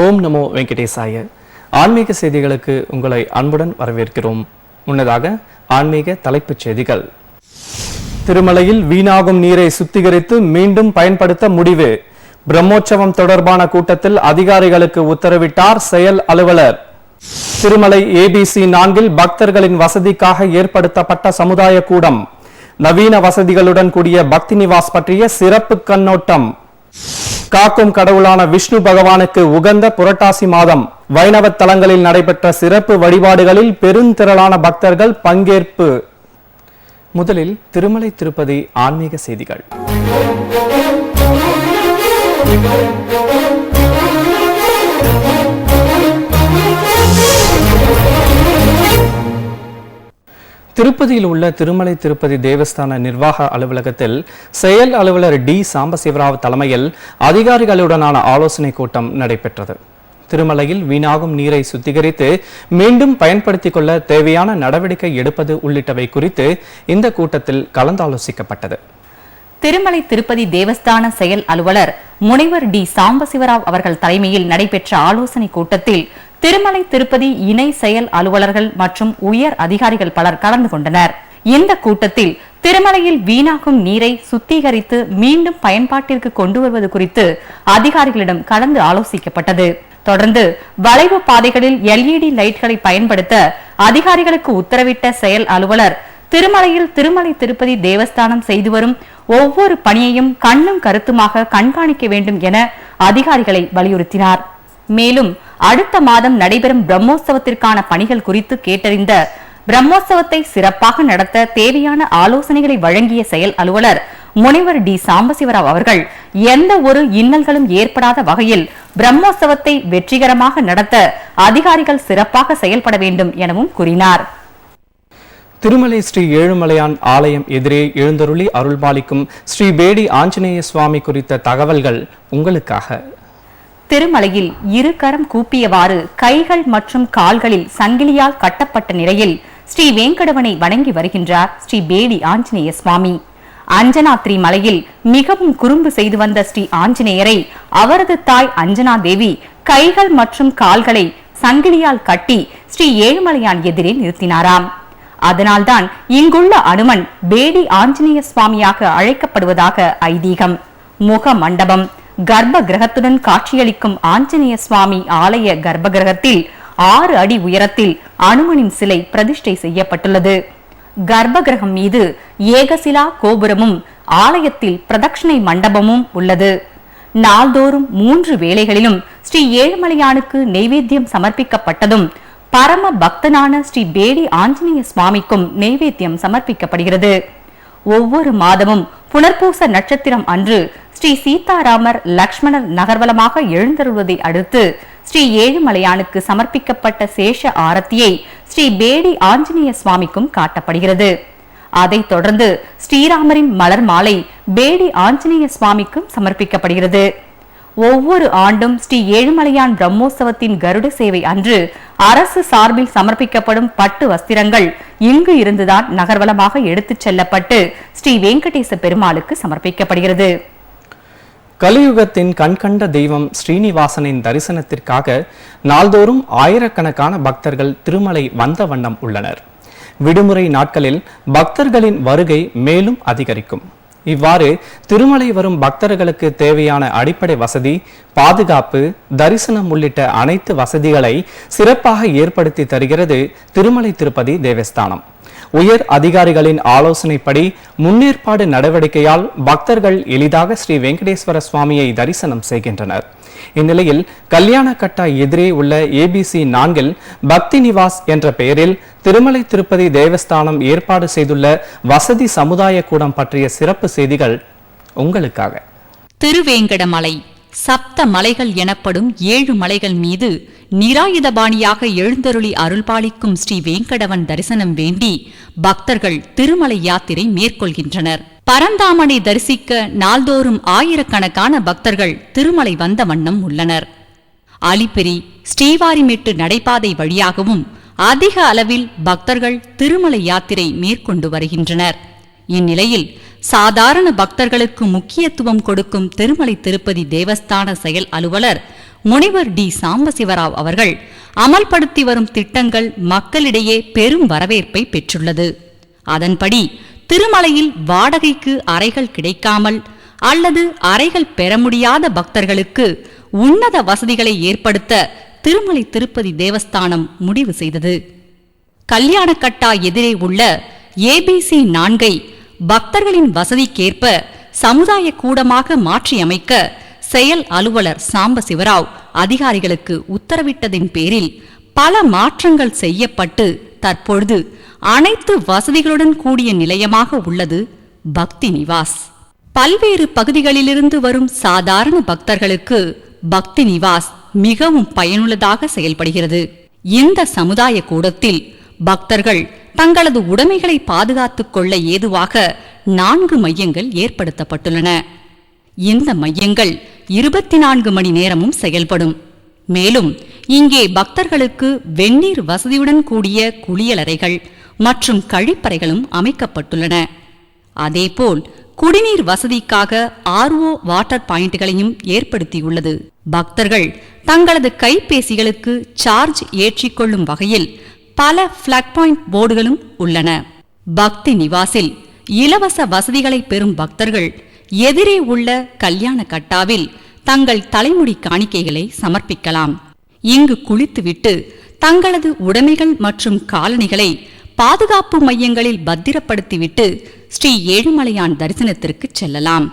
ஓம் நமோ வெங்கடேசாய. ஆன்மீக செய்திகளுக்கு உங்களை அன்புடன் வரவேற்கிறோம். முன்னதாக ஆன்மீக தலைப்புச் செய்திகள். திருமலையில் வீணாகும் நீரை சுத்திகரித்து மீண்டும் பயன்படுத்த முடிவு. பிரம்மோற்சவம் தொடர்பான கூட்டத்தில் அதிகாரிகளுக்கு உத்தரவிட்டார் செயல் அலுவலர். திருமலை ABC 4 பக்தர்களின் வசதிக்காக ஏற்படுத்தப்பட்ட சமுதாய கூடம். நவீன வசதிகளுடன் கூடிய பக்தி நிவாஸ் பற்றிய சிறப்பு கண்ணோட்டம். காக்கும் கடவுளான விஷ்ணு பகவானுக்கு உகந்த புரட்டாசி மாதம். வைணவ தலங்களில் நடைபெற்ற சிறப்பு வழிபாடுகளில் பெருந்திரளான பக்தர்கள் பங்கேற்பு. முதலில் திருமலை திருப்பதி ஆன்மீக செய்திகள். திருப்பதியில் உள்ள திருமலை திருப்பதி தேவஸ்தான நிர்வாக அலுவலகத்தில் செயல் அலுவலர் டி சாம்பசிவராவ் தலைமையில் அதிகாரிகளுடனான ஆலோசனை கூட்டம் நடைபெற்றது. திருமலையில் வீணாகும் நீரை சுத்திகரித்து மீண்டும் பயன்படுத்திக் கொள்ள தேவையான நடவடிக்கை எடுப்பது உள்ளிட்டவை குறித்து இந்த கூட்டத்தில் கலந்தாலோசிக்கப்பட்டது. திருமலை திருப்பதி தேவஸ்தான செயல் அலுவலர் முனைவர் டி சாம்பசிவராவ் அவர்கள் தலைமையில் நடைபெற்ற ஆலோசனை கூட்டத்தில் திருமலை திருப்பதி இணை செயல் அலுவலர்கள் மற்றும் உயர் அதிகாரிகள் பலர் கலந்து கொண்டனர். இந்த கூட்டத்தில் திருமலையில் வீணாகும் நீரை சுத்திகரித்து மீண்டும் பயன்பாட்டிற்கு கொண்டு வருவது குறித்து அதிகாரிகளிடம் கலந்து ஆலோசிக்கப்பட்டது. தொடர்ந்து வளைவு பாதைகளில் LED லைட்களை பயன்படுத்த அதிகாரிகளுக்கு உத்தரவிட்ட செயல் அலுவலர் திருமலையில் திருமலை திருப்பதி தேவஸ்தானம் செய்து வரும் ஒவ்வொரு பணியையும் கண்ணும் கருத்துமாக கண்காணிக்க வேண்டும் என அதிகாரிகளை வலியுறுத்தினார். மேலும் அடுத்த மாதம் நடைபெறும் பிரம்மோற்சவத்திற்கான பணிகள் குறித்து கேட்டறிந்த பிரம்மோற்சவத்தை சிறப்பாக நடத்த தேவையான ஆலோசனைகளை வழங்கிய செயல் அலுவலர் முனைவர் டி சாம்பசிவராவ் அவர்கள் எந்த ஒரு இன்னல்களும் ஏற்படாத வகையில் பிரம்மோற்சவத்தை வெற்றிகரமாக நடத்த அதிகாரிகள் சிறப்பாக செயல்பட வேண்டும் எனவும் கூறினார். திருமலை ஸ்ரீ ஏழுமலையான் ஆலயம் எதிரே எழுந்தருளி அருள்பாலிக்கும் ஸ்ரீ பேடி ஆஞ்சநேய சுவாமி குறித்த தகவல்கள் உங்களுக்காக. திருமலையில் இரு கரம் கூப்பியவாறு கைகள் மற்றும் கால்களில் சங்கிலியால் கட்டப்பட்ட நிலையில் ஸ்ரீ வேங்கடவனை வணங்கி வருகின்றார் ஸ்ரீ பேடி ஆஞ்சநேய சுவாமி. அஞ்சனாத்ரி மலையில் மிகவும் குறும்பு செய்து வந்த ஸ்ரீ ஆஞ்சநேயரை அவரது தாய் அஞ்சனா தேவி கைகள் மற்றும் கால்களை சங்கிலியால் கட்டி ஸ்ரீ ஏழுமலையான் எதிரே நிறுத்தினாராம். அதனால்தான் இங்குள்ள அனுமன் பேடி ஆஞ்சநேய சுவாமியாக அழைக்கப்படுவதாக ஐதீகம். முக மண்டபம் கர்ப்ப கிரகத்துடன் காட்சியளிக்கும் ஆஞ்சநேய சுவாமி ஆலய கர்ப்ப கிரகத்தில் 6 அடி உயரத்தில் அனுமனின் சிலை பிரதிஷ்டை செய்யப்பட்டுள்ளது. கர்ப்ப கிரகம் மீது ஏகசிலா கோபுரமும் ஆலயத்தில் பிரதட்சணை மண்டபமும் உள்ளது. நாள்தோறும் 3 வேளைகளிலும் ஸ்ரீ ஏழுமலையானுக்கு நெய்வேத்தியம் சமர்ப்பிக்கப்பட்டதும் பரம பக்தனான ஸ்ரீ பேடி ஆஞ்சநேய சுவாமிக்கும் நெய்வேத்தியம் சமர்ப்பிக்கப்படுகிறது. ஒவ்வொரு மாதமும் புனர்பூச நட்சத்திரம் அன்று ஸ்ரீ சீதாராமர் லக்ஷ்மணர் நகர்வலமாக எழுந்தருள்வதை அடுத்து ஸ்ரீ ஏழுமலையானுக்கு சமர்ப்பிக்கப்பட்ட சேஷ ஆரத்தியை ஸ்ரீ பேடி ஆஞ்சநேய சுவாமிக்கும் காட்டப்படுகிறது. அதைத் தொடர்ந்து ஸ்ரீராமரின் மலர் மாலை பேடி ஆஞ்சநேய சுவாமிக்கும் சமர்ப்பிக்கப்படுகிறது. ஒவ்வொரு ஆண்டும் ஸ்ரீ ஏழுமலையான் பிரம்மோற்சவத்தின் கருட சேவை அன்று அரசு சார்பில் சமர்ப்பிக்கப்படும் பட்டு வஸ்திரங்கள் இங்கு இருந்துதான் நகர்வலமாக எடுத்துச் செல்லப்பட்டு ஸ்ரீ வெங்கடேச பெருமாளுக்கு சமர்ப்பிக்கப்படுகிறது. கலியுகத்தின் கண்கண்ட தெய்வம் ஸ்ரீனிவாசனின் தரிசனத்திற்காக நாள்தோறும் ஆயிரக்கணக்கான பக்தர்கள் திருமலை வந்த வண்ணம் உள்ளனர். விடுமுறை நாட்களில் பக்தர்களின் வருகை மேலும் அதிகரிக்கும். இவ்வாறு திருமலை வரும் பக்தர்களுக்கு தேவையான அடிப்படை வசதி, பாதுகாப்பு, தரிசனம் உள்ளிட்ட அனைத்து வசதிகளை சிறப்பாக ஏற்படுத்தி தருகிறது திருமலை திருப்பதி தேவஸ்தானம். உயர் அதிகாரிகளின் ஆலோசனைப்படி முன்னேற்பாடு நடவடிக்கையால் பக்தர்கள் எளிதாக ஸ்ரீ வெங்கடேஸ்வர சுவாமியை தரிசனம் செய்கின்றனர். இந்நிலையில் கல்யாணக்கட்டா எதிரே உள்ள ABC 4 பக்தி நிவாஸ் என்ற பெயரில் திருமலை திருப்பதி தேவஸ்தானம் ஏற்பாடு செய்துள்ள வசதி சமுதாய கூடம் பற்றிய சிறப்பு செய்திகள் உங்களுக்காக. திருவேங்கடமலை சப்த மலைகள் எனப்படும் 7 மலைகள் மீது நிராயுதபாணியாக எழுந்தருளி அருள்பாலிக்கும் ஸ்ரீ வேங்கடவன் தரிசனம் வேண்டி பக்தர்கள் திருமலை யாத்திரை மேற்கொள்கின்றனர். பரந்தாமனை தரிசிக்க நாள்தோறும் ஆயிரக்கணக்கான பக்தர்கள் திருமலை வந்த வண்ணம் உள்ளனர். அலிப்பிரி ஸ்ரீவாரிமெட்டு நடைபாதை வழியாகவும் அதிக அளவில் பக்தர்கள் திருமலை யாத்திரை மேற்கொண்டு வருகின்றனர். இந்நிலையில் சாதாரண பக்தர்களுக்கு முக்கியத்துவம் கொடுக்கும் திருமலை திருப்பதி தேவஸ்தான செயல் அலுவலர் முனிவர் டி சாம்பசிவராவ் அவர்கள் அமல்படுத்தி வரும் திட்டங்கள் மக்களிடையே பெரும் வரவேற்பை பெற்றுள்ளது. அதன்படி திருமலையில் வாடகைக்கு அறைகள் கிடைக்காமல் அல்லது அறைகள் பெற முடியாத பக்தர்களுக்கு உன்னத வசதிகளை ஏற்படுத்த திருமலை திருப்பதி தேவஸ்தானம் முடிவு செய்தது. கல்யாணக்கட்டா எதிரே உள்ள ABC 4 பக்தர்களின் வசதிக்கேற்ப சமுதாய கூடமாக மாற்றியமைக்க செயல் அலுவலர் சாம்பசிவராவ் அதிகாரிகளுக்கு உத்தரவிட்டதின் பேரில் பல மாற்றங்கள் செய்யப்பட்டு தற்பொழுது அனைத்து வசதிகளுடன் கூடிய நிலையமாக உள்ளது பக்தி நிவாஸ். பல்வேறு பகுதிகளிலிருந்து வரும் சாதாரண பக்தர்களுக்கு பக்தி நிவாஸ் மிகவும் பயனுள்ளதாக செயல்படுகிறது. இந்த சமுதாய கூடத்தில் பக்தர்கள் தங்களது உடைமைகளை பாதுகாத்துக் கொள்ள ஏதுவாக 4 மையங்கள் ஏற்படுத்தப்பட்டுள்ளன. இந்த மையங்கள் 24 மணி நேரமும் செயல்படும். மேலும் இங்கே பக்தர்களுக்கு வெந்நீர் வசதியுடன் கூடிய குளியலறைகள் மற்றும் கழிப்பறைகளும் அமைக்கப்பட்டுள்ளன. அதேபோல் குடிநீர் வசதிக்காக RO வாட்டர் பாயிண்ட்களையும் ஏற்படுத்தியுள்ளது. பக்தர்கள் தங்களது கைபேசிகளுக்கு சார்ஜ் ஏற்றிக்கொள்ளும் வகையில் பல பிளக் பாயிண்ட் போர்டுகளும் உள்ளன. பக்தி நிவாசில் இலவச வசதிகளை பெறும் பக்தர்கள் எதிரே உள்ள கல்யாண கட்டாவில் தங்கள் தலைமுடி காணிக்கைகளை சமர்ப்பிக்கலாம். இங்கு குளித்துவிட்டு தங்களது உடைமைகள் மற்றும் காலணிகளை பாதுகாப்பு மையங்களில் பத்திரப்படுத்திவிட்டு ஸ்ரீ ஏழுமலையான் தரிசனத்திற்கு செல்லலாம்.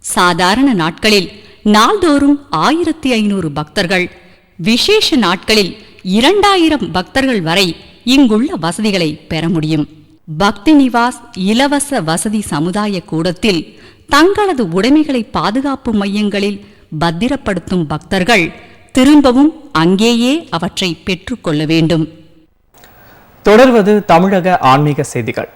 சாதாரண நாட்களில் நாள்தோறும் 1500 பக்தர்கள், விசேஷ நாட்களில் 2000 பக்தர்கள் வரை இங்குள்ள வசதிகளை பெற முடியும். பக்தி நிவாஸ் இலவச வசதி சமுதாய கூடத்தில் தங்களது உடைமைகளை பாதுகாப்பு மையங்களில் பத்திரப்படுத்தும் பக்தர்கள் திரும்பவும் அங்கேயே அவற்றை பெற்றுக்கொள்ள வேண்டும். தொடர்வது தமிழக ஆன்மீக செய்திகள்.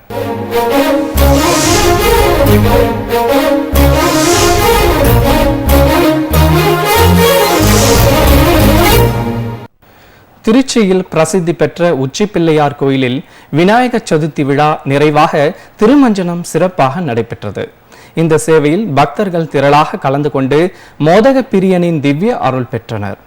திருச்சியில் பிரசித்தி பெற்ற உச்சிப்பிள்ளையார் கோயிலில் விநாயகர் சதுர்த்தி விழா நிறைவாக திருமஞ்சனம் சிறப்பாக நடைபெற்றது. இந்த சேவையில் பக்தர்கள் திரளாக கலந்து கொண்டு மோதக பிரியனின் திவ்ய அருள் பெற்றனர்.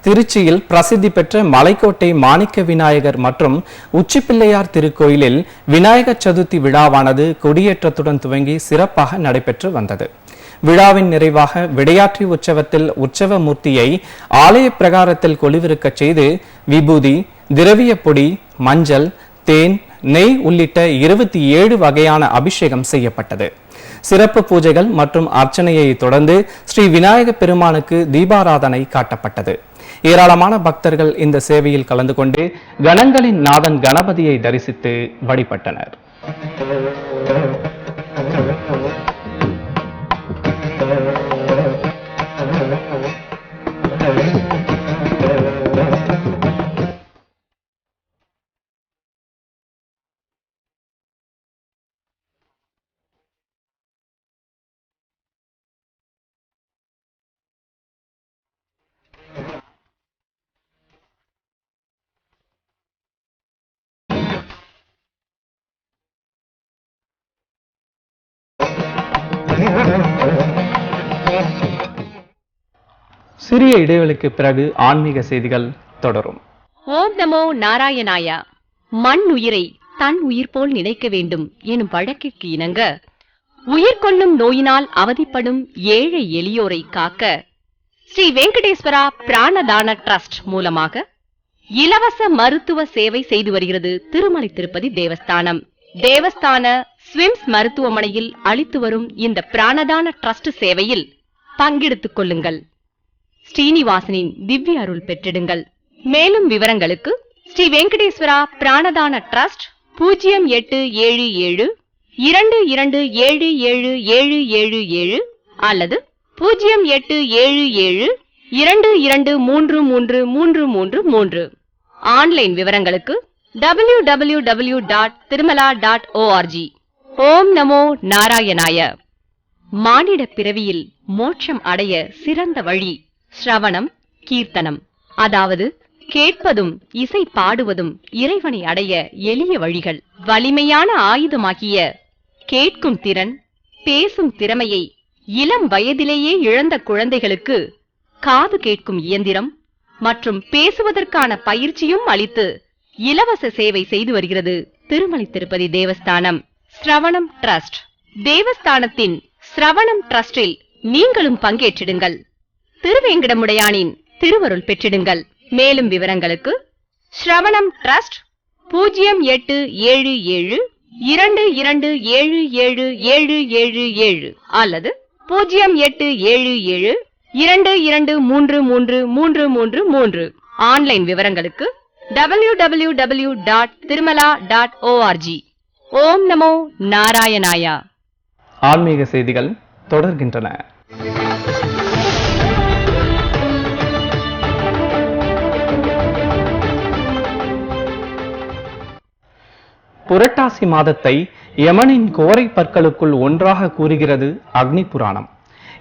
திருச்சியில் பிரசித்தி பெற்ற மலைக்கோட்டை மாணிக்க விநாயகர் மற்றும் உச்சிப்பிள்ளையார் திருக்கோயிலில் விநாயகர் சதுர்த்தி விழாவானது கொடியேற்றத்துடன் துவங்கி சிறப்பாக நடைபெற்று வந்தது. விழாவின் நிறைவாக விடையாற்றி உற்சவத்தில் உற்சவ மூர்த்தியை ஆலய பிரகாரத்தில் கொலுவிருக்கச் செய்து விபூதி, திரவிய பொடி, மஞ்சள், தேன், நெய் உள்ளிட்ட 27 வகையான அபிஷேகம் செய்யப்பட்டது. சிறப்பு பூஜைகள் மற்றும் அர்ச்சனையை தொடர்ந்து ஸ்ரீ விநாயக பெருமானுக்கு தீபாராதனை காட்டப்பட்டது. ஏராளமான பக்தர்கள் இந்த சேவையில் கலந்து கொண்டு கணங்களின் நாதன் கணபதியை தரிசித்து வழிபட்டனர். சிறிய இடைவெளிக்கு பிறகு ஆன்மீக செய்திகள் தொடரும். ஓம் நமோ நாராயணாயா. மண் உயிரை தன் உயிர் போல் நினைக்க வேண்டும் எனும் வழக்கிற்கு இணங்க உயிர் கொள்ளும் நோயினால் அவதிப்படும் ஏழை எளியோரை காக்க ஸ்ரீ வெங்கடேஸ்வரா பிராணதான டிரஸ்ட் மூலமாக இலவச மருத்துவ சேவை செய்து வருகிறது திருமலை திருப்பதி தேவஸ்தானம். தேவஸ்தான ஸ்விம்ஸ் மருத்துவமனையில் அளித்து வரும் இந்த பிராணதான டிரஸ்ட் சேவையில் பங்கெடுத்துக் கொள்ளுங்கள். ஸ்ரீனிவாசனின் திவ்ய அருள் பெற்றிடுங்கள். மேலும் விவரங்களுக்கு ஸ்ரீ வெங்கடேஸ்வரா பிராணதான டிரஸ்ட் 0877 22777777 அல்லது 0877 22333333. ஆன்லைன் விவரங்களுக்கு www.tirumala.org. ஓம் நமோ நாராயணாய. மானிட பிறவியில் மோட்சம் அடைய சிறந்த வழி ஸ்ரவணம், கீர்த்தனம். அதாவது கேட்பதும் இசை பாடுவதும் இறைவனை அடைய எளிய வழிகள். வலிமையான ஆயுதமாகிய கேட்கும் திறன், பேசும் திறமையை இளம் வயதிலேயே இழந்த குழந்தைகளுக்கு காது கேட்கும் இயந்திரம் மற்றும் பேசுவதற்கான பயிற்சியும் அளித்து இலவச சேவை செய்து வருகிறது திருமலை திருப்பதி தேவஸ்தானம் ஸ்ரவணம் டிரஸ்ட். தேவஸ்தானத்தின் ஸ்ரவணம் டிரஸ்டில் நீங்களும் பங்கேற்றிடுங்கள். திருவேங்கடமுடையானின் திருவருள் பெற்றிடுங்கள். மேலும் விவரங்களுக்கு ஸ்ரவணம் டிரஸ்ட் 0877227777 அல்லது 087722333333. ஆன்லைன் விவரங்களுக்கு www.tirumala.org. ஓம் நமோ நாராயணாயா. ஆன்மீக செய்திகள் தொடர்கின்றன. புரட்டாசி மாதத்தை யமனின் கோரை பற்களுக்குள் ஒன்றாக கூறுகிறது அக்னி புராணம்.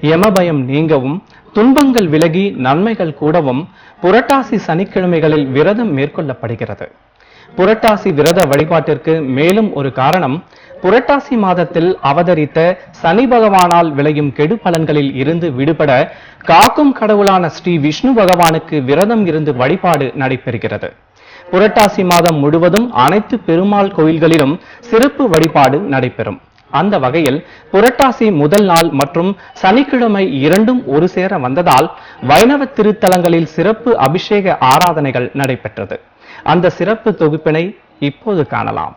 யமபயம் நீங்கவும் துன்பங்கள் விலகி நன்மைகள் கூடவும் புரட்டாசி சனிக்கிழமைகளில் விரதம் மேற்கொள்ளப்படுகிறது. புரட்டாசி விரத வழிபாட்டிற்கு மேலும் ஒரு காரணம், புரட்டாசி மாதத்தில் அவதரித்த சனி பகவானால் விளையும் கெடு பலன்களில் இருந்து விடுபட காக்கும் கடவுளான ஸ்ரீ விஷ்ணு பகவானுக்கு விரதம் இருந்து வழிபாடு நடைபெறுகிறது. புரட்டாசி மாதம் முழுவதும் அனைத்து பெருமாள் கோயில்களிலும் சிறப்பு வழிபாடு நடைபெறும். அந்த வகையில் புரட்டாசி முதல் நாள் மற்றும் சனிக்கிழமை இரண்டும் ஒரு சேர வந்ததால் வைணவ திருத்தலங்களில் சிறப்பு அபிஷேக ஆராதனைகள் நடைபெற்றது. அந்த சிறப்பு தொகுப்பினை இப்போது காணலாம்.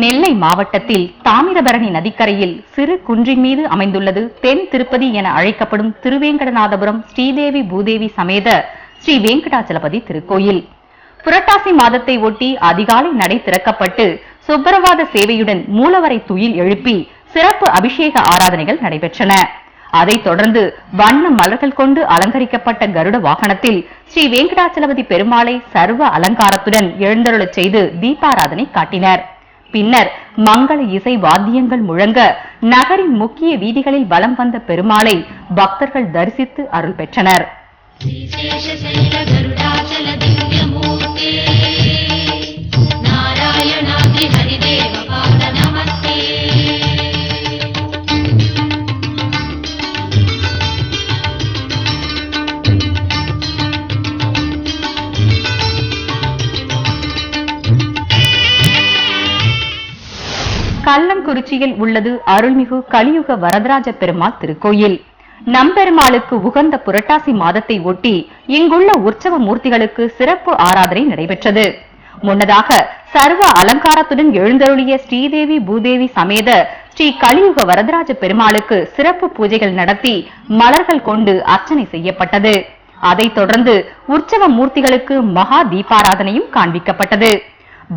நெல்லை மாவட்டத்தில் தாமிரபரணி நதிக்கரையில் சிறு குன்றின் மீது அமைந்துள்ளது தென் திருப்பதி என அழைக்கப்படும் திருவேங்கடநாதபுரம் ஸ்ரீதேவி பூதேவி சமேத ஸ்ரீ வெங்கடாச்சலபதி திருக்கோயில். புரட்டாசி மாதத்தை ஒட்டி அதிகாலை நடை திறக்கப்பட்டு சுப்பரவாத சேவையுடன் மூலவரை துயில் எழுப்பி சிறப்பு அபிஷேக ஆராதனைகள் நடைபெற்றன. அதைத் தொடர்ந்து வண்ண மலர்கள் கொண்டு அலங்கரிக்கப்பட்ட கருட வாகனத்தில் ஸ்ரீ வெங்கடாச்சலபதி பெருமாளை சர்வ அலங்காரத்துடன் எழுந்தருளச் செய்து தீபாராதனை காட்டினர். பின்னர் மங்கள இசை வாத்தியங்கள் முழங்க நகரின் முக்கிய வீதிகளில் வலம் வந்த பெருமாளை பக்தர்கள் தரிசித்து அருள் பெற்றனர். கள்ளங்குறிச்சியில் உள்ளது அருள்மிகு கலியுக வரதராஜ பெருமாள் திருக்கோயில். நம்பெருமாளுக்கு உகந்த புரட்டாசி மாதத்தை ஒட்டி இங்குள்ள உற்சவ மூர்த்திகளுக்கு சிறப்பு ஆராதனை நடைபெற்றது. முன்னதாக சர்வ அலங்காரத்துடன் எழுந்தருளிய ஸ்ரீதேவி பூதேவி சமேத ஸ்ரீ கலியுக வரதராஜ பெருமாளுக்கு சிறப்பு பூஜைகள் நடத்தி மலர்கள் கொண்டு அர்ச்சனை செய்யப்பட்டது. அதைத் தொடர்ந்து உற்சவ மூர்த்திகளுக்கு மகா தீபாராதனையும் காண்பிக்கப்பட்டது.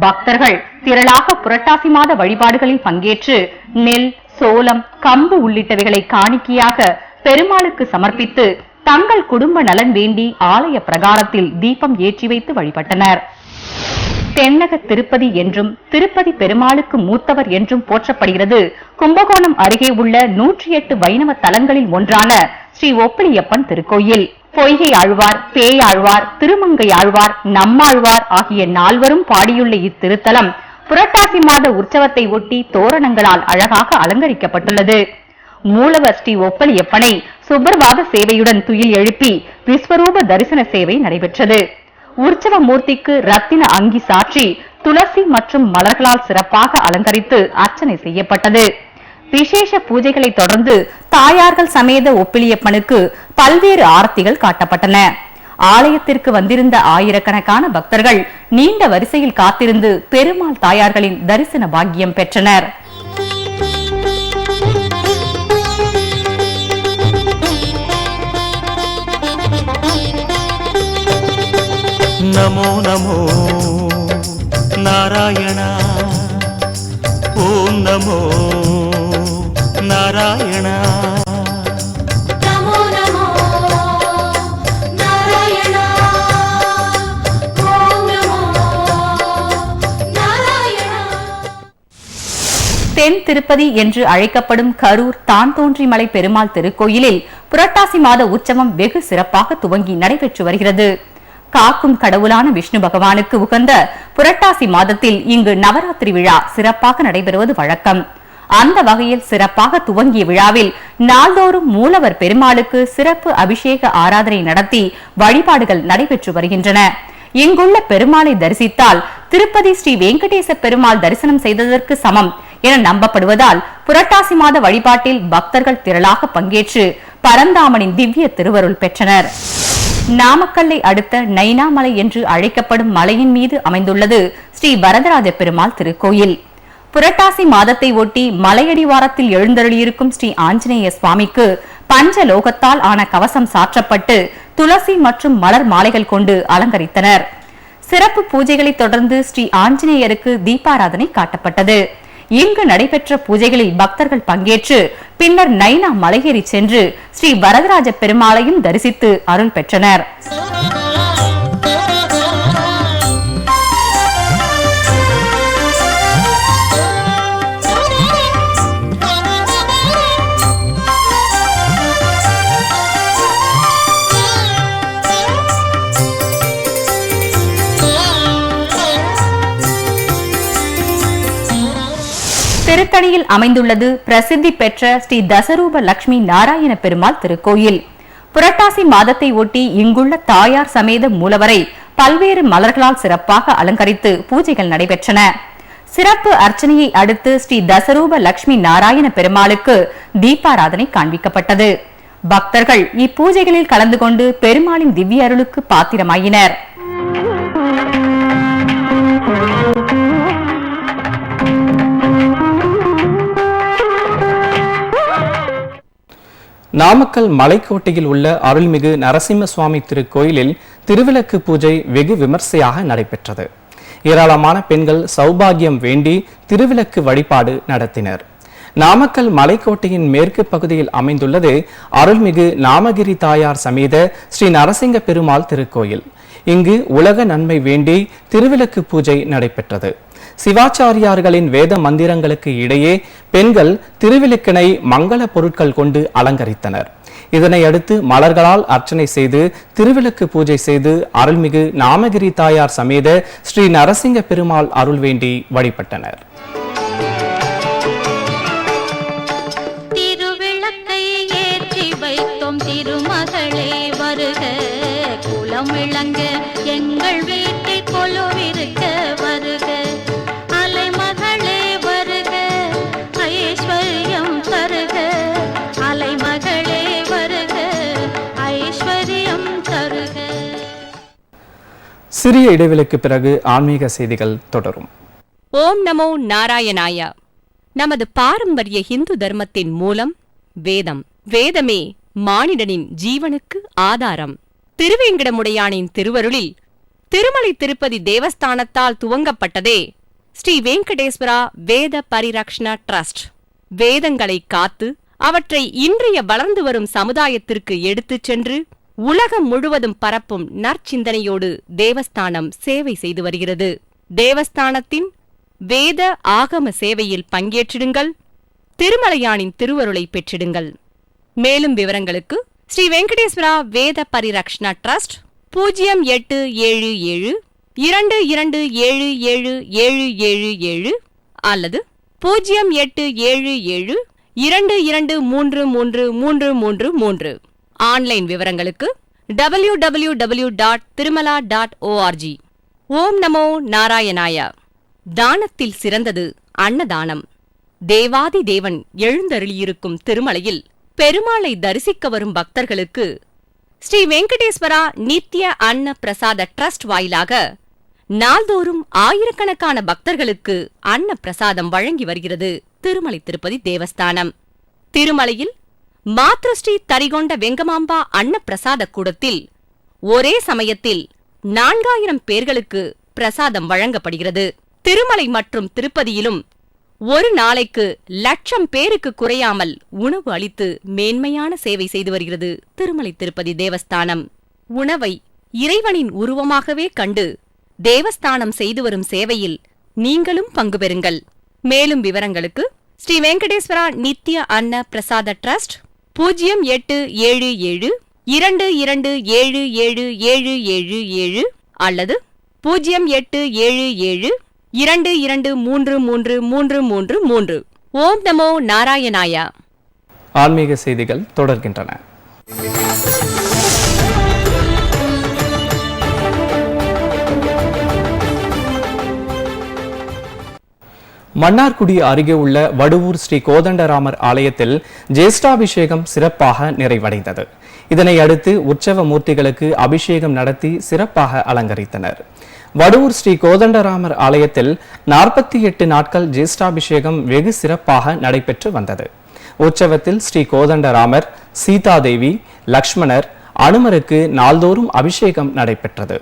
பக்தர்கள் திரளாக புரட்டாசி மாத வழிபாடுகளில் பங்கேற்று நெல், சோளம், கம்பு உள்ளிட்டவைகளை காணிக்கையாக பெருமாளுக்கு சமர்ப்பித்து தங்கள் குடும்ப நலன் வேண்டி ஆலய பிரகாரத்தில் தீபம் ஏற்றி வைத்து வழிபட்டனர். தென்னக திருப்பதி என்றும் திருப்பதி பெருமாளுக்கு மூத்தவர் என்றும் போற்றப்படுகிறது கும்பகோணம் அருகே உள்ள 108 வைணவ தலங்களில் ஒன்றான ஸ்ரீ ஒப்பிலியப்பன் திருக்கோயில். பொய்கை ஆழ்வார், பேயாழ்வார், திருமங்கை ஆழ்வார், நம்மாழ்வார் ஆகிய 4வரும் பாடியுள்ள இத்திருத்தலம் புரட்டாசி மாத உற்சவத்தை ஒட்டி தோரணங்களால் அழகாக அலங்கரிக்கப்பட்டுள்ளது. மூலவர் ஸ்ரீ ஒப்பலியப்பனை சுப்பரவாத சேவையுடன் துயில் எழுப்பி விஸ்வரூப தரிசன சேவை நடைபெற்றது. உற்சவ மூர்த்திக்கு ரத்தின அங்கி சாற்றி துளசி மற்றும் மலர்களால் சிறப்பாக அலங்கரித்து அர்ச்சனை செய்யப்பட்டது. விசேஷ பூஜைகளை தொடர்ந்து தாயார்கள் சமேத ஒப்பிலியப்பனுக்கு பல்வேறு ஆரத்திகள் காட்டப்பட்டன. ஆலயத்திற்கு வந்திருந்த ஆயிரக்கணக்கான பக்தர்கள் நீண்ட வரிசையில் காத்திருந்து பெருமாள் தாயார்களின் தரிசன பாக்கியம் பெற்றனர். நமோ நமோ நாராயண, ஓம் நமோ நாராயண. நமோ நமோ நாராயண, ஓம் நமோ நாராயண. தென் திருப்பதி என்று அழைக்கப்படும் கரூர் தான்தோன்றிமலை பெருமாள் திருக்கோயிலில் புரட்டாசி மாத உற்சவம் வெகு சிறப்பாக துவங்கி நடைபெற்று வருகிறது. காக்கும் கடவுளான விஷ்ணு பகவானுக்கு உகந்த புரட்டாசி மாதத்தில் இங்கு நவராத்திரி விழா சிறப்பாக நடைபெறுவது வழக்கம். அந்த வகையில் சிறப்பாக துவங்கிய விழாவில் நாள்தோறும் மூலவர் பெருமாளுக்கு சிறப்பு அபிஷேக ஆராதனை நடத்தி வழிபாடுகள் நடைபெற்று வருகின்றன. இங்குள்ள பெருமாளை தரிசித்தால் திருப்பதி ஸ்ரீ வெங்கடேச பெருமாள் தரிசனம் செய்ததற்கு சமம் என நம்பப்படுவதால் புரட்டாசி மாத வழிபாட்டில் பக்தர்கள் திரளாக பங்கேற்று பரந்தாமனின் திவ்ய திருவருள் பெற்றனர். நாமக்கல்லை அடுத்த நைனாமலை என்று அழைக்கப்படும் மலையின் மீது அமைந்துள்ளது ஸ்ரீ வரதராஜ பெருமாள் திருக்கோயில். புரட்டாசி மாதத்தை ஒட்டி மலையடிவாரத்தில் எழுந்தருளியிருக்கும் ஸ்ரீ ஆஞ்சநேய சுவாமிக்கு பஞ்சலோகத்தால் ஆன கவசம் சாற்றப்பட்டு துளசி மற்றும் மலர் மாலைகள் கொண்டு அலங்கரித்தனர். சிறப்பு பூஜைகளை தொடர்ந்து ஸ்ரீ ஆஞ்சநேயருக்கு தீபாராதனை காட்டப்பட்டது. இங்கு நடைபெற்ற பூஜைகளில் பக்தர்கள் பங்கேற்று பின்னர் நைனா மலையேறி சென்று ஸ்ரீ வரதராஜ பெருமாளையும் தரிசித்து அருள் பெற்றனர். திருத்தணியில் அமைந்துள்ளது பிரசித்தி பெற்ற ஸ்ரீ தசரூப லட்சுமி நாராயண பெருமாள் திருக்கோயில். புரட்டாசி மாதத்தை ஒட்டி இங்குள்ள தாயார் சமேத மூலவரை பல்வேறு மலர்களால் சிறப்பாக அலங்கரித்து பூஜைகள் நடைபெற்றன. சிறப்பு அர்ச்சனையை அடுத்து ஸ்ரீ தசரூப லட்சுமி நாராயண பெருமாளுக்கு தீபாராதனை காண்பிக்கப்பட்டது. பக்தர்கள் இப்பூஜைகளில் கலந்து கொண்டு பெருமாளின் திவ்ய அருளுக்கு பாத்திரமாயினர். நாமக்கல் மலைக்கோட்டையில் உள்ள அருள்மிகு நரசிம்ம சுவாமி திருக்கோயிலில் திருவிளக்கு பூஜை வெகு விமர்சையாக நடைபெற்றது. ஏராளமான பெண்கள் சௌபாகியம் வேண்டி திருவிளக்கு வழிபாடு நடத்தினர். நாமக்கல் மலைக்கோட்டையின் மேற்கு பகுதியில் அமைந்துள்ளது அருள்மிகு நாமகிரி தாயார் சமேத ஸ்ரீ நரசிங்க பெருமாள் திருக்கோயில். இங்கு உலக நன்மை வேண்டி திருவிளக்கு பூஜை நடைபெற்றது. சிவாச்சாரியார்களின் வேத மந்திரங்களுக்கு இடையே பெண்கள் திருவிளக்கினை மங்கள பொருட்கள் கொண்டு அலங்கரித்தனர். இதனை அடுத்து மலர்களால் அர்ச்சனை செய்து திருவிளக்கு பூஜை செய்து அருள்மிகு நாமகிரி தாயார் சமேத ஸ்ரீ நரசிங்க பெருமாள் அருள் வேண்டி வழிபட்டனர். திருவிளக்கை ஏற்றி வைத்தோம் திருமகளே வருக, குலம் விளங்க எங்கள் வீட்டில் கொலுவிருக்க வருக, அலைமகளே வருக ஐஸ்வர்யம் தருக, அலைமகளே வருக ஐஸ்வர்யம் தருக. சிறிய இடைவெளிக்கு பிறகு ஆன்மீக செய்திகள் தொடரும். ஓம் நமோ நாராயணாயா. நமது பாரம்பரிய இந்து தர்மத்தின் மூலம் வேதம். வேதமே மானிடனின் ஜீவனுக்கு ஆதாரம். திருவேங்கடமுடையானின் திருவருளில் திருமலை திருப்பதி தேவஸ்தானத்தால் துவங்கப்பட்டதே ஸ்ரீ வெங்கடேஸ்வரா வேத பரிரக்ஷண ட்ரஸ்ட். வேதங்களை காத்து அவற்றை இன்றைய வளர்ந்து வரும் சமுதாயத்திற்கு எடுத்துச் சென்று உலகம் முழுவதும் பரப்பும் நற்சிந்தனையோடு தேவஸ்தானம் சேவை செய்து வருகிறது. தேவஸ்தானத்தின் வேத ஆகம சேவையில் பங்கேற்றிடுங்கள். திருமலையானின் திருவருளை பெற்றிடுங்கள். மேலும் விவரங்களுக்கு ஸ்ரீ வெங்கடேஸ்வரா வேத பரிரக்ஷண ட்ரஸ்ட் 0877 22777777 அல்லது 0877 22333333. ஆன்லைன் விவரங்களுக்கு www.tirumala.org. ஓம் நமோ நாராயணாயா. தானத்தில் சிறந்தது அன்னதானம். தேவாதி தேவன் எழுந்தருளியிருக்கும் திருமலையில் பெருமாளை தரிசிக்க வரும் பக்தர்களுக்கு ஸ்ரீ வெங்கடேஸ்வரா நித்ய அன்ன பிரசாத ட்ரஸ்ட் வாயிலாக நாள்தோறும் ஆயிரக்கணக்கான பக்தர்களுக்கு அன்ன பிரசாதம் வழங்கி வருகிறது திருமலை திருப்பதி தேவஸ்தானம். திருமலையில் மாத்ருஸ்ரீ தரிகொண்ட வெங்கமாம்பா அன்ன பிரசாத கூடத்தில் ஒரே சமயத்தில் 4000 பேர்களுக்கு பிரசாதம் வழங்கப்படுகிறது. திருமலை மற்றும் திருப்பதியிலும் ஒரு நாளைக்கு 1,00,000 பேருக்கு குறையாமல் உணவு அளித்து மேன்மையான சேவை செய்து வருகிறது திருமலை திருப்பதி தேவஸ்தானம். உணவை இறைவனின் உருவமாகவே கண்டு தேவஸ்தானம் செய்து வரும் சேவையில் நீங்களும் பங்கு பெறுங்கள். மேலும் விவரங்களுக்கு ஸ்ரீ வெங்கடேஸ்வரா நித்ய அன்ன பிரசாத ட்ரஸ்ட் 0877 22777777 அல்லது 0877 22333333. ஓம் நமோ நாராயணாய. ஆன்மீக செய்திகள் தொடர்கின்றன. மன்னார்குடி அருகே உள்ள வடுவூர் ஸ்ரீ கோதண்டராமர் ஆலயத்தில் ஜேஷ்டாபிஷேகம் சிறப்பாக நிறைவடைந்தது. இதனை அடுத்து உற்சவ மூர்த்திகளுக்கு அபிஷேகம் நடத்தி சிறப்பாக அலங்கரித்தனர். வடுவூர் ஸ்ரீ கோதண்டராமர் ஆலயத்தில் 48 நாட்கள் ஜேஷ்டாபிஷேகம் வெகு சிறப்பாக நடைபெற்று வந்தது. உற்சவத்தில் ஸ்ரீ கோதண்டராமர், சீதாதேவி, லக்ஷ்மணர், அனுமருக்கு நாள்தோறும் அபிஷேகம் நடைபெற்றது.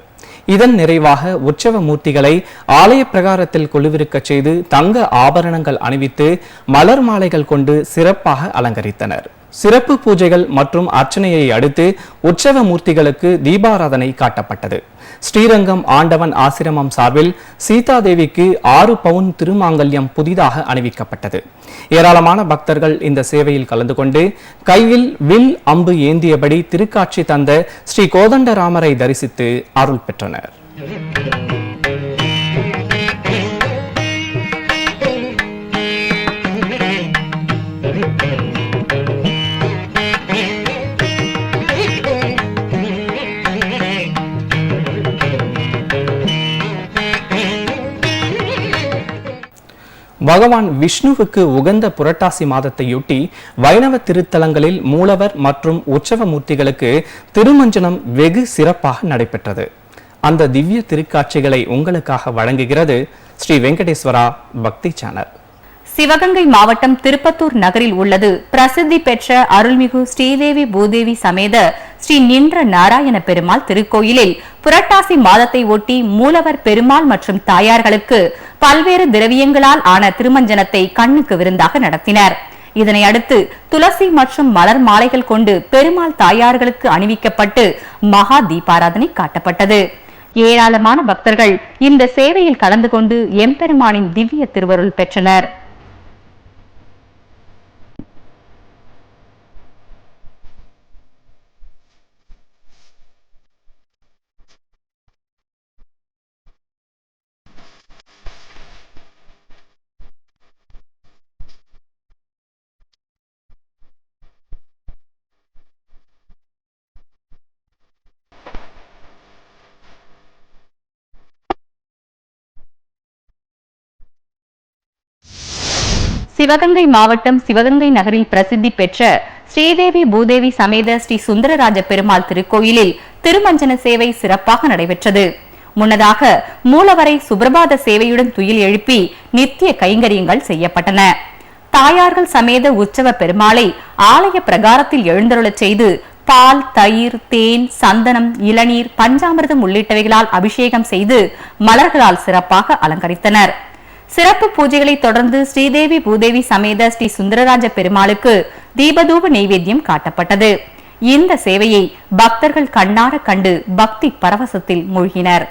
இதன் நிறைவாக உற்சவ மூர்த்திகளை ஆலய பிரகாரத்தில் கொலுவிருக்கச் செய்து தங்க ஆபரணங்கள் அணிவித்து மலர் மாலைகள் கொண்டு சிறப்பாக அலங்கரித்தனர். சிறப்பு பூஜைகள் மற்றும் அர்ச்சனையை அடுத்து உற்சவ மூர்த்திகளுக்கு தீபாராதனை காட்டப்பட்டது. ஸ்ரீரங்கம் ஆண்டவன் ஆசிரமம் சார்பில் சீதாதேவிக்கு 6 பவுன் திருமாங்கல்யம் புதிதாக அணிவிக்கப்பட்டது. ஏராளமான பக்தர்கள் இந்த சேவையில் கலந்து கொண்டு கையில் வில் அம்பு ஏந்தியபடி திருக்காட்சி தந்த ஸ்ரீ கோதண்டராமரை தரிசித்து அருள் பெற்றனர். பகவான் விஷ்ணுவுக்கு உகந்த புரட்டாசி மாதத்தையொட்டி வைணவ திருத்தலங்களில் மூலவர் மற்றும் உற்சவ மூர்த்திகளுக்கு திருமஞ்சனம் வெகு சிறப்பாக நடைபெற்றது. அந்த திவ்ய திருக்காட்சிகளை உங்களுக்காக வழங்குகிறது ஸ்ரீ வெங்கடேஸ்வரா பக்தி சேனல். சிவகங்கை மாவட்டம் திருப்பத்தூர் நகரில் உள்ளது பிரசித்தி பெற்ற அருள்மிகு ஸ்ரீதேவி பூதேவி சமேத ஸ்ரீ நின்ற நாராயண பெருமாள் திருக்கோயிலில் புரட்டாசி மாதத்தை ஒட்டி மூலவர் பெருமாள் மற்றும் தாயார்களுக்கு பல்வேறு திரவியங்களால் ஆன திருமஞ்சனத்தை கண்ணுக்கு விருந்தாக நடத்தினர். இதனை அடுத்து துளசி மற்றும் மலர் மாலைகள் கொண்டு பெருமாள் தாயார்களுக்கு அணிவிக்கப்பட்டு மகா தீபாராதனை காட்டப்பட்டது. ஏராளமான பக்தர்கள் இந்த சேவையில் கலந்து கொண்டு எம்பெருமானின் திவ்ய திருவருள் பெற்றனர். சிவகங்கை மாவட்டம் சிவகங்கை நகரில் பிரசித்தி பெற்ற ஸ்ரீதேவி பூதேவி சமேத ஸ்ரீ சுந்தரராஜ பெருமாள் திருக்கோயிலில் திருமஞ்சன சேவை சிறப்பாக நடைபெற்றது. முன்னதாக மூலவரை சுப்பிரபாத சேவையுடன் துயில் எழுப்பி நித்திய கைங்கரியங்கள் செய்யப்பட்டன. தாயார்கள் சமேத உற்சவ பெருமாளை ஆலய பிரகாரத்தில் எழுந்தருளச் செய்து பால், தயிர், தேன், சந்தனம், இளநீர், பஞ்சாமிர்தம் உள்ளிட்டவைகளால் அபிஷேகம் செய்து மலர்களால் சிறப்பாக அலங்கரித்தனர். சிறப்பு பூஜைகளை தொடர்ந்து ஸ்ரீதேவி பூதேவி சமேத ஸ்ரீ சுந்தரராஜ பெருமாளுக்கு தீபதூப நெய்வேத்தியம் காட்டப்பட்டது. இந்த சேவையை பக்தர்கள் கண்ணார கண்டு பக்தி பரவசத்தில் மூழ்கினர்.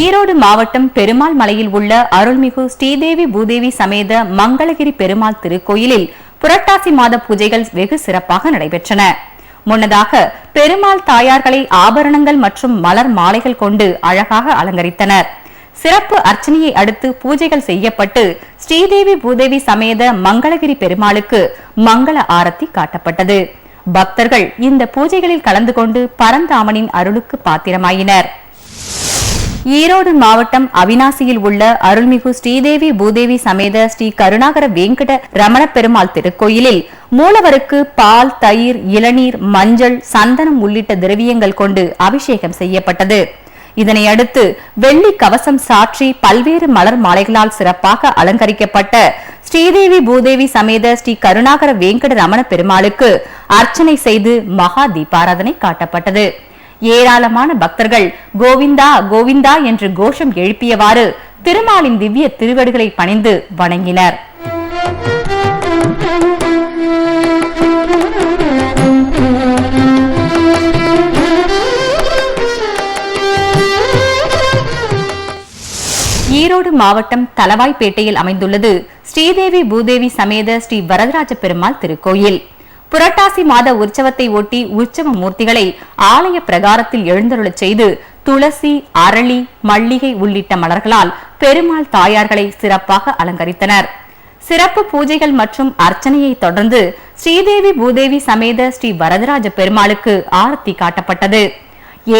ஈரோடு மாவட்டம் பெருமாள் மலையில் உள்ள அருள்மிகு ஸ்ரீதேவி பூதேவி சமேத மங்களகிரி பெருமாள் திருக்கோயிலில் புரட்டாசி மாத பூஜைகள் வெகு சிறப்பாக நடைபெற்றன. முன்னதாக பெருமாள் தாயார்களை ஆபரணங்கள் மற்றும் மலர் மாலைகள் கொண்டு அழகாக அலங்கரித்தனர். சிறப்பு அர்ச்சனையை அடுத்து பூஜைகள் செய்யப்பட்டு ஸ்ரீதேவி பூதேவி சமேத மங்களகிரி பெருமாளுக்கு மங்கள ஆரத்தி காட்டப்பட்டது. பக்தர்கள் இந்த பூஜைகளில் கலந்து கொண்டு பரந்தாமனின் அருளுக்கு பாத்திரமாயினர். ஈரோடு மாவட்டம் அவினாசியில் உள்ள அருள்மிகு ஸ்ரீதேவி பூதேவி சமேத ஸ்ரீ கருணாகர வேங்கட ரமண பெருமாள் திருக்கோயிலில் மூலவருக்கு பால், தயிர், இளநீர், மஞ்சள், சந்தனம் உள்ளிட்ட திரவியங்கள் கொண்டு அபிஷேகம் செய்யப்பட்டது. இதனை அடுத்து வெள்ளி கவசம் சாற்றி பல்வேறு மலர் மாலைகளால் சிறப்பாக அலங்கரிக்கப்பட்ட ஸ்ரீதேவி பூதேவி சமேத ஸ்ரீ கருணாகர வேங்கட ரமண பெருமாளுக்கு அர்ச்சனை செய்து மகா தீபாராதனை காட்டப்பட்டது. ஏராளமான பக்தர்கள் கோவிந்தா கோவிந்தா என்று கோஷம் எழுப்பியவாறு திருமாலின் திவ்ய திருவடிகளை பணிந்து வணங்கினர். ஈரோடு மாவட்டம் தலவாய்பேட்டையில் அமைந்துள்ளது ஸ்ரீதேவி பூதேவி சமேத ஸ்ரீ வரதராஜ பெருமாள் திருக்கோயில். புரட்டாசி மாத உற்சவத்தை ஒட்டி உற்சவ மூர்த்திகளை ஆலய பிரகாரத்தில் எழுந்தருளச் செய்து துளசி, அரளி, மல்லிகை உள்ளிட்ட மலர்களால் பெருமாள் தாயார்களை சிறப்பாக அலங்கரித்தனர். சிறப்பு பூஜைகள் மற்றும் அர்ச்சனையை தொடர்ந்து ஸ்ரீதேவி பூதேவி சமேத ஸ்ரீ வரதராஜ பெருமாளுக்கு ஆரத்தி காட்டப்பட்டது.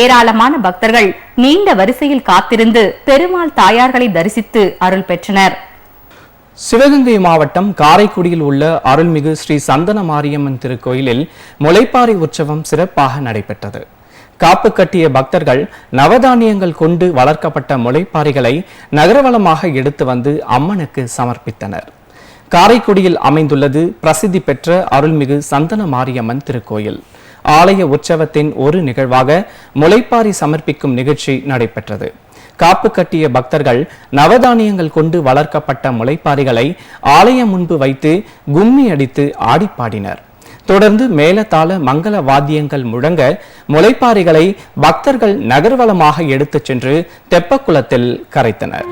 ஏராளமான பக்தர்கள் நீண்ட வரிசையில் காத்திருந்து பெருமாள் தாயார்களை தரிசித்து அருள் பெற்றனர். சிவகங்கை மாவட்டம் காரைக்குடியில் உள்ள அருள்மிகு ஸ்ரீ சந்தன மாரியம்மன் திருக்கோயிலில் முளைப்பாரி உற்சவம் சிறப்பாக நடைபெற்றது. காப்பு கட்டிய பக்தர்கள் நவதானியங்கள் கொண்டு வளர்க்கப்பட்ட முளைப்பாரிகளை நகரவலமாக எடுத்து வந்து அம்மனுக்கு சமர்ப்பித்தனர். காரைக்குடியில் அமைந்துள்ளது பிரசித்தி பெற்ற அருள்மிகு சந்தன மாரியம்மன் திருக்கோயில். ஆலய உற்சவத்தின் ஒரு நிகழ்வாக முளைப்பாரி சமர்ப்பிக்கும் நிகழ்ச்சி நடைபெற்றது. காப்பு கட்டிய பக்தர்கள் நவதானியங்கள் கொண்டு வளர்க்கப்பட்ட முளைப்பாரிகளை ஆலயம் முன்பு வைத்து கும்மி அடித்து ஆடிப்பாடினர். தொடர்ந்து மேலதாள மங்கள வாத்தியங்கள் முழங்க முளைப்பாரிகளை பக்தர்கள் நகர்வலமாக எடுத்துச் சென்று தெப்பக்குளத்தில் கரைத்தனர்.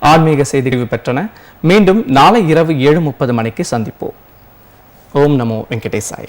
ஆன்மீக செய்திகள் பெற்றன. மீண்டும் நாளை இரவு 7:30 மணிக்கு சந்திப்போம். ஓம் நமோ வெங்கடேசாய.